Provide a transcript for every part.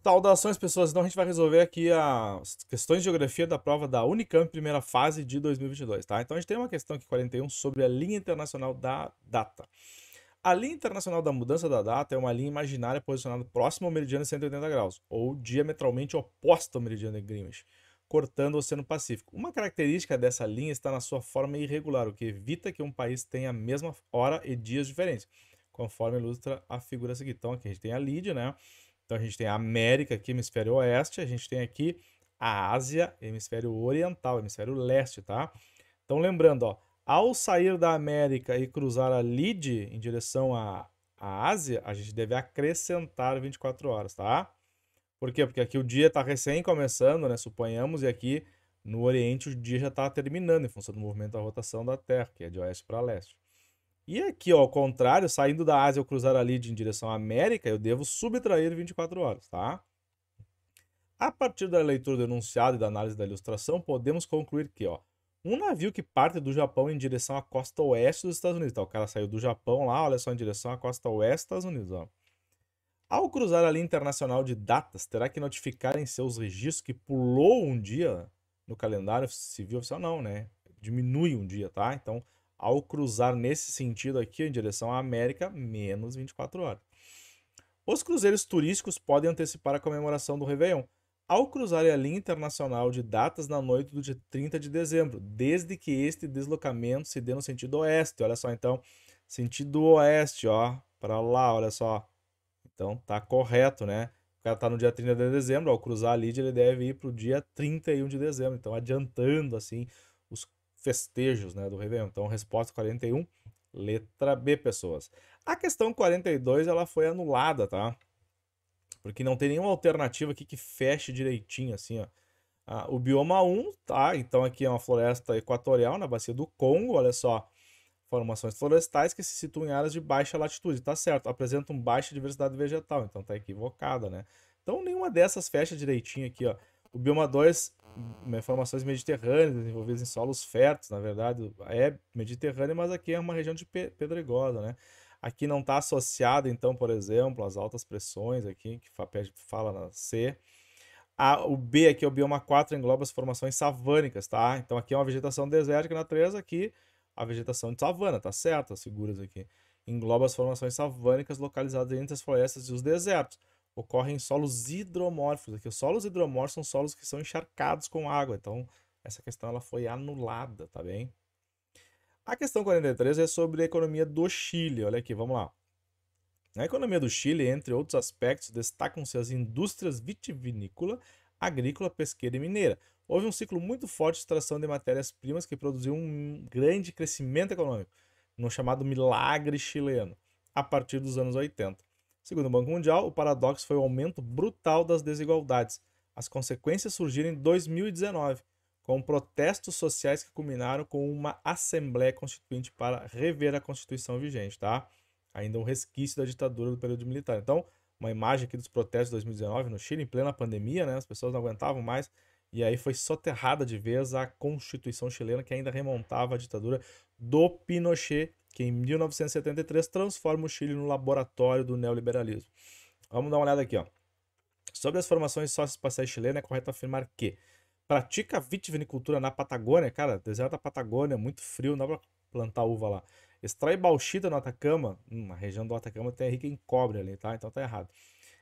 Saudações, pessoas. Então a gente vai resolver aqui as questões de geografia da prova da Unicamp, primeira fase de 2022, tá? Então a gente tem uma questão aqui 41 sobre a linha internacional da data. A linha internacional da mudança da data é uma linha imaginária posicionada próxima ao meridiano de 180 graus, ou diametralmente oposta ao meridiano de Greenwich, cortando o Oceano Pacífico. Uma característica dessa linha está na sua forma irregular, o que evita que um país tenha a mesma hora e dias diferentes, conforme ilustra a figura seguinte. Então aqui a gente tem a Lídia, né? Então a gente tem a América aqui, hemisfério oeste, a gente tem aqui a Ásia, hemisfério oriental, hemisfério leste, tá? Então lembrando, ó, ao sair da América e cruzar a Lide em direção à Ásia, a gente deve acrescentar 24 horas, tá? Por quê? Porque aqui o dia está recém começando, né? Suponhamos, e aqui no Oriente o dia já está terminando em função do movimento da rotação da Terra, que é de oeste para leste. E aqui, ó, ao contrário, saindo da Ásia ao cruzar a Lide em direção à América, eu devo subtrair 24 horas, tá? A partir da leitura do enunciado e da análise da ilustração, podemos concluir que, ó, um navio que parte do Japão em direção à costa oeste dos Estados Unidos. Tá, o cara saiu do Japão lá, olha só, em direção à costa oeste dos Estados Unidos, ó. Ao cruzar a linha internacional de datas, terá que notificar em seus registros que pulou um dia no calendário civil oficial? Não, né? Diminui um dia, tá? Então, ao cruzar nesse sentido aqui, em direção à América, menos 24 horas. Os cruzeiros turísticos podem antecipar a comemoração do Réveillon, ao cruzarem a linha internacional de datas na noite do dia 30 de dezembro, desde que este deslocamento se dê no sentido oeste. Olha só, então, sentido oeste, ó, para lá, olha só. Então, tá correto, né? O cara tá no dia 30 de dezembro, ao cruzar a Lídia, ele deve ir pro dia 31 de dezembro. Então, adiantando, assim, os festejos, né, do Réveillon. Então, resposta 41, letra B, pessoas. A questão 42, ela foi anulada, tá? Porque não tem nenhuma alternativa aqui que feche direitinho, assim, ó. O bioma 1, tá? Então, aqui é uma floresta equatorial na bacia do Congo, olha só. Formações florestais que se situam em áreas de baixa latitude, tá certo, apresentam baixa diversidade vegetal, então tá equivocada, né? Então nenhuma dessas fecha direitinho aqui, ó. O bioma 2, formações mediterrâneas, desenvolvidas em solos férteis, na verdade, é mediterrâneo, mas aqui é uma região de pedregosa, né? Aqui não está associado, então, por exemplo, às altas pressões aqui, que fala na C. O B aqui é o bioma 4, engloba as formações savânicas, tá? Então aqui é uma vegetação desértica, natureza aqui a vegetação de savana, tá certo? As figuras aqui. Engloba as formações savânicas localizadas entre as florestas e os desertos. Ocorrem em solos hidromórficos. Aqui, os solos hidromórficos são solos que são encharcados com água. Então, essa questão ela foi anulada, tá bem? A questão 43 é sobre a economia do Chile. Olha aqui, vamos lá. Na economia do Chile, entre outros aspectos, destacam-se as indústrias vitivinícola, agrícola, pesqueira e mineira. Houve um ciclo muito forte de extração de matérias-primas que produziu um grande crescimento econômico, no chamado milagre chileno, a partir dos anos 80. Segundo o Banco Mundial, o paradoxo foi o aumento brutal das desigualdades. As consequências surgiram em 2019, com protestos sociais que culminaram com uma Assembleia Constituinte para rever a Constituição vigente, tá? Ainda um resquício da ditadura do período militar. Então, uma imagem aqui dos protestos de 2019 no Chile, em plena pandemia, né? As pessoas não aguentavam mais, e aí foi soterrada de vez a Constituição chilena, que ainda remontava a ditadura do Pinochet, que em 1973 transforma o Chile no laboratório do neoliberalismo. Vamos dar uma olhada aqui, ó. Sobre as formações socioespaciais chilenas, é correto afirmar que pratica vitivinicultura na Patagônia, cara, deserto da Patagônia, muito frio, não dá pra plantar uva lá. Extrai bauxita no Atacama, a região do Atacama tem rica em cobre ali, tá? Então tá errado.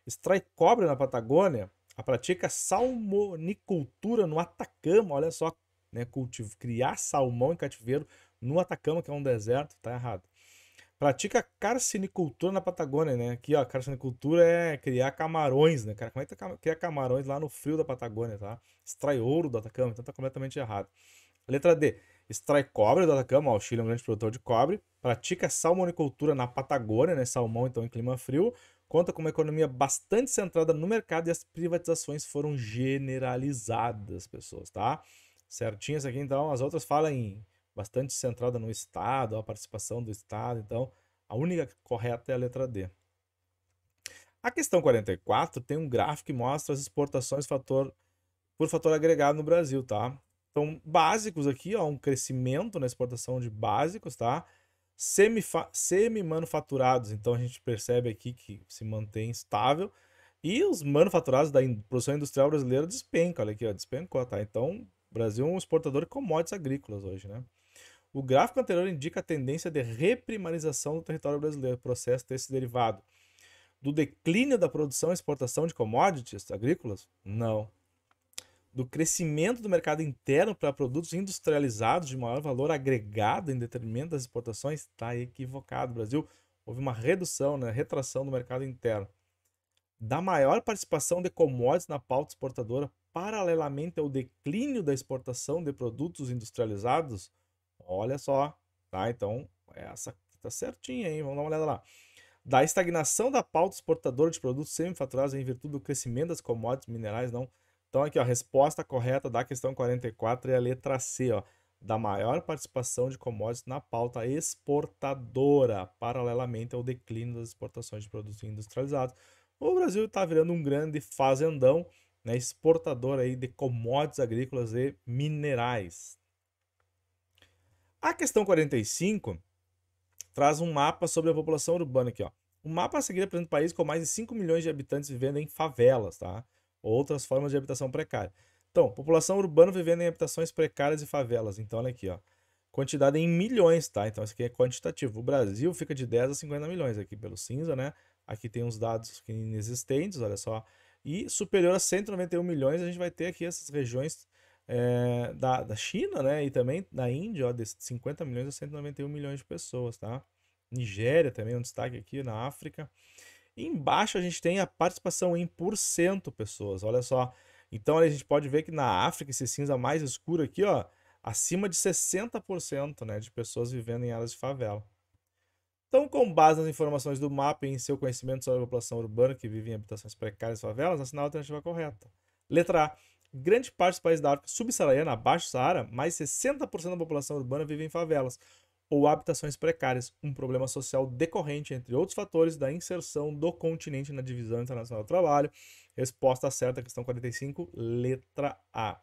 Extrai cobre na Patagônia, a pratica salmonicultura no Atacama, olha só, né? Criar salmão em cativeiro no Atacama, que é um deserto, tá errado. Pratica carcinicultura na Patagônia, né? Aqui, ó, carcinicultura é criar camarões, né, cara? Como é que tu cria camarões lá no frio da Patagônia, tá? Extrai ouro do Atacama, então tá completamente errado. Letra D. Extrai cobre do Atacama, ó, o Chile é um grande produtor de cobre. Pratica salmonicultura na Patagônia, né? Salmão, então, em clima frio. Conta com uma economia bastante centrada no mercado e as privatizações foram generalizadas, pessoas, tá? Certinhas aqui, então. As outras falam em bastante centrada no Estado, a participação do Estado. Então, a única correta é a letra D. A questão 44 tem um gráfico que mostra as exportações por fator agregado no Brasil, tá? Então, básicos aqui, ó, um crescimento na exportação de básicos, tá? Semi-manufaturados, então a gente percebe aqui que se mantém estável. E os manufaturados da produção industrial brasileira despencam, olha aqui, ó, despencou, tá? Então, o Brasil é um exportador de commodities agrícolas hoje, né? O gráfico anterior indica a tendência de reprimarização do território brasileiro, processo desse derivado. Do declínio da produção e exportação de commodities agrícolas? Não. Do crescimento do mercado interno para produtos industrializados de maior valor agregado em detrimento das exportações? Está equivocado. O Brasil houve uma redução, né, retração do mercado interno. Da maior participação de commodities na pauta exportadora, paralelamente ao declínio da exportação de produtos industrializados? Olha só, tá? Então, essa tá certinha, hein? Vamos dar uma olhada lá. Da estagnação da pauta exportadora de produtos semifaturados em virtude do crescimento das commodities minerais, não. Então, aqui, ó, a resposta correta da questão 44 é a letra C, ó. Da maior participação de commodities na pauta exportadora, paralelamente ao declínio das exportações de produtos industrializados. O Brasil está virando um grande fazendão, né, exportador aí de commodities agrícolas e minerais. A questão 45 traz um mapa sobre a população urbana aqui, ó. O mapa a seguir apresenta um país com mais de 5 milhões de habitantes vivendo em favelas, tá? Outras formas de habitação precária. Então, população urbana vivendo em habitações precárias e favelas. Então, olha aqui, ó. Quantidade em milhões, tá? Então, isso aqui é quantitativo. O Brasil fica de 10 a 50 milhões aqui pelo cinza, né? Aqui tem uns dados inexistentes, olha só. E superior a 191 milhões, a gente vai ter aqui essas regiões da China, né? E também da Índia, ó, de 50 milhões a 191 milhões de pessoas, tá? Nigéria também é um destaque aqui, na África. E embaixo a gente tem a participação em porcento pessoas, olha só. Então a gente pode ver que na África, esse cinza mais escuro aqui, ó, acima de 60%, né, de pessoas vivendo em áreas de favela. Então, com base nas informações do mapa e em seu conhecimento sobre a população urbana que vive em habitações precárias e favelas, assinale a alternativa correta. Letra A. Grande parte dos países da África subsaariana, abaixo do Saara, mais 60% da população urbana vive em favelas ou habitações precárias, um problema social decorrente, entre outros fatores, da inserção do continente na divisão internacional do trabalho. Resposta certa, questão 45, letra A.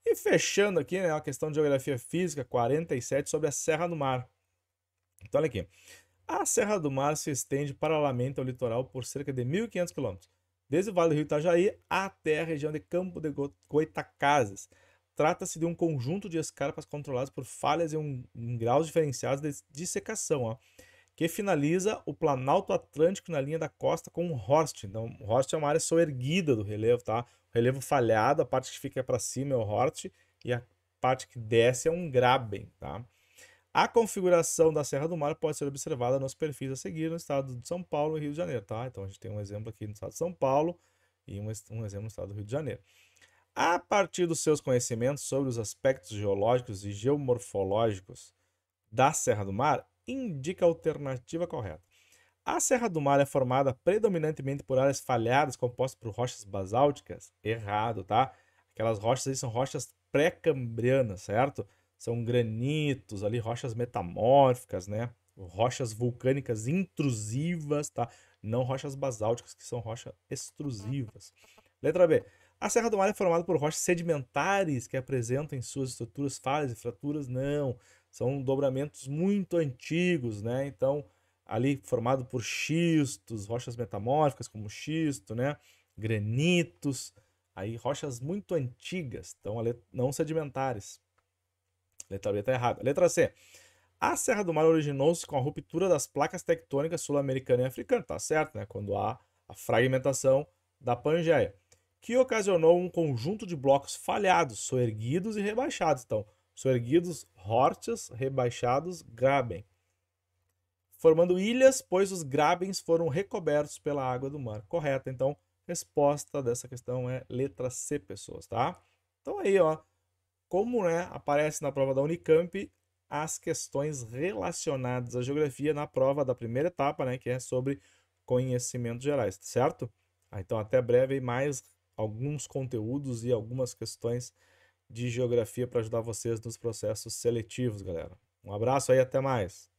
E fechando aqui, né, a questão de geografia física, 47, sobre a Serra do Mar. Então, olha aqui. A Serra do Mar se estende paralelamente ao litoral por cerca de 1.500 km, desde o Vale do Rio Itajaí até a região de Campo de Goytacazes. Trata-se de um conjunto de escarpas controladas por falhas em graus diferenciados de dissecação, ó, que finaliza o Planalto Atlântico na linha da costa com o Horst. Então, o Horst é uma área soerguida do relevo, tá? O relevo falhado, a parte que fica para cima é o Horst e a parte que desce é um Graben, tá? A configuração da Serra do Mar pode ser observada nos perfis a seguir no estado de São Paulo e Rio de Janeiro, tá? Então a gente tem um exemplo aqui no estado de São Paulo e um exemplo no estado do Rio de Janeiro. A partir dos seus conhecimentos sobre os aspectos geológicos e geomorfológicos da Serra do Mar, indica a alternativa correta. A Serra do Mar é formada predominantemente por áreas falhadas compostas por rochas basálticas? Errado, tá? Aquelas rochas aí são rochas pré-cambrianas, certo? São granitos ali, rochas metamórficas, né? Rochas vulcânicas intrusivas, tá? Não rochas basálticas, que são rochas extrusivas. Letra B. A Serra do Mar é formada por rochas sedimentares que apresentam em suas estruturas falhas e fraturas? Não. São dobramentos muito antigos, né? Então, ali formado por xistos, rochas metamórficas como xisto, né? Granitos, aí rochas muito antigas, então não sedimentares. Letra B está errada. Letra C. A Serra do Mar originou-se com a ruptura das placas tectônicas sul-americana e africana, tá certo, né? Quando há a fragmentação da Pangeia, que ocasionou um conjunto de blocos falhados, soerguidos e rebaixados. Então, soerguidos, hortes, rebaixados, graben, formando ilhas, pois os grabens foram recobertos pela água do mar. Correto, então, resposta dessa questão é letra C, pessoas, tá? Então aí, ó, como, né, aparece na prova da Unicamp as questões relacionadas à geografia na prova da primeira etapa, né, que é sobre conhecimentos gerais, certo? Então, até breve, mais alguns conteúdos e algumas questões de geografia para ajudar vocês nos processos seletivos, galera. Um abraço aí, até mais!